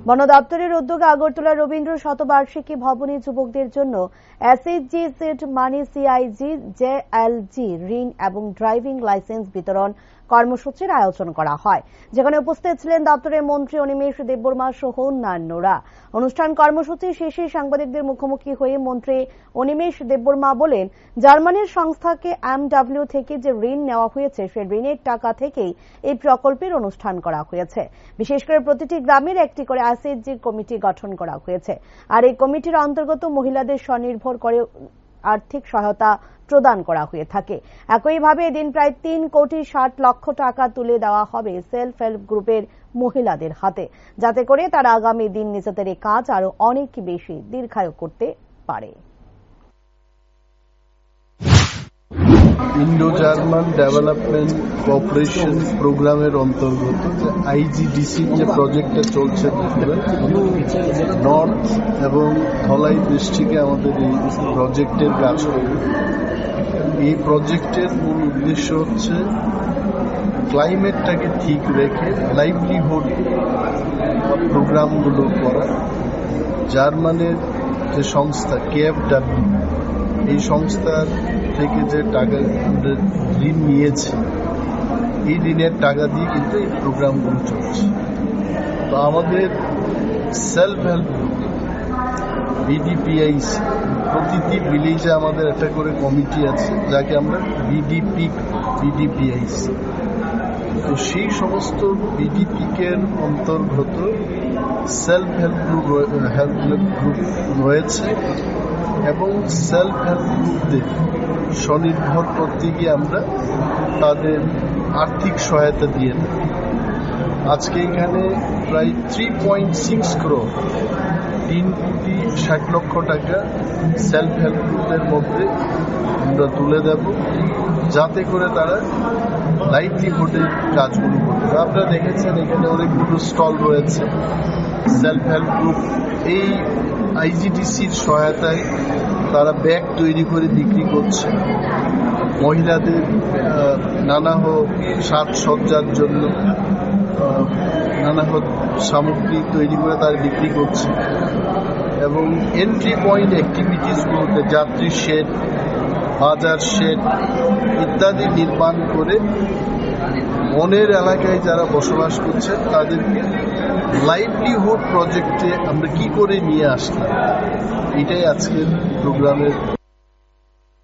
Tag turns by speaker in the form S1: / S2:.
S1: বন দপ্তরের উদ্যোগে আগরতলা রবীন্দ্র শতবার্ষিকী ভবনে যুবকদের জন্য এসএইচজি সিট মানি সিআইজি জেএলজি ঋণ এবং ড্রাইভিং লাইসেন্স বিতরণ কর্মসূচির আয়োজন করা হয়, যেখানে উপস্থিত ছিলেন দপ্তরের মন্ত্রী অনিমেষ দেববর্মা সহ অন্যান্যরা। অনুষ্ঠান কর্মসূচি শেষে সাংবাদিকদের মুখোমুখি হয়ে মন্ত্রী অনিমেষ দেববর্মা বলেন, জার্মানির সংস্থাকে এমডব্লিউ থেকে যে ঋণ নেওয়া হয়েছে সে ঋণের টাকা থেকেই এই প্রকল্পের অনুষ্ঠান করা হয়েছে। বিশেষ করে প্রতিটি গ্রামের একটি করে এসএইচজি কমিটি গঠন করা হয়েছে, আর এই কমিটির অন্তর্গত মহিলাদের স্বনির্ভর করে আর্থিক সহায়তা প্রদান করা হয়ে থাকে। একইভাবে এদিন প্রায় 3,60,00,000 টাকা তুলে দেওয়া হবে সেলফ হেল্প গ্রুপের মহিলাদের হাতে, যাতে করে তারা আগামী দিন নিজেদের এই কাজ আরো অনেক বেশি দীর্ঘায়ু করতে পারে।
S2: ইন্ডো জার্মান ডেভেলপমেন্ট কোঅপারেশন প্রোগ্রামের অন্তর্গত যে আইজিডিসির যে প্রজেক্টটা চলছে নর্থ এবং ধলাই ডিস্ট্রিক্টে আমাদের এই প্রজেক্টের কাজ হবে। এই প্রজেক্টের মূল উদ্দেশ্য হচ্ছে ক্লাইমেটটাকে ঠিক রেখে লাইভলিহুড প্রোগ্রামগুলো করা। জার্মানের যে সংস্থা কেএফডব্লিউ, এই সংস্থার থেকে যে টাকা আমরা ঋণ নিয়েছি, এই ঋণের টাকা দিয়ে কিন্তু এই প্রোগ্রামগুলো চলছে। তো আমাদের সেলফ হেল্প বিডিপিআইসি, প্রতিটি ভিলেজে আমাদের একটা করে কমিটি আছে যাকে আমরা বিডিপিআইসি। তো সেই সমস্ত বিডিপিকের অন্তর্গত সেলফ হেল্প গ্রুপ রয়েছে এবং সেলফ হেল্প গ্রুপদের স্বনির্ভর করতে গিয়ে আমরা তাদের আর্থিক সহায়তা দিয়ে থাকি। আজকে এখানে প্রায় 3.6 crore 3,60,00,000 টাকা সেলফ হেল্প গ্রুপের মধ্যে আমরা তুলে দেব, যাতে করে তারা লাইভলিহুডের কাজগুলো করবে। আপনারা দেখেছেন এখানে অনেকগুলো স্টল রয়েছে। সেলফ হেল্প গ্রুপ এই আইজিডিসির সহায়তায় তারা ব্যাগ তৈরি করে বিক্রি করছে, মহিলাদের নানা সাজসজ্জার জন্য নানা সামগ্রী তৈরি করে তারা বিক্রি করছে এবং এন্ট্রি পয়েন্ট অ্যাক্টিভিটিসগুলোতে যাত্রী শেড, বাজার শেড ইত্যাদি নির্মাণ করে বনের এলাকায় যারা বসবাস করছে তাদেরকে লাইভলিহুড প্রজেক্টে আমরা কি করে নিয়ে আসলাম, এটাই আজকের প্রোগ্রামের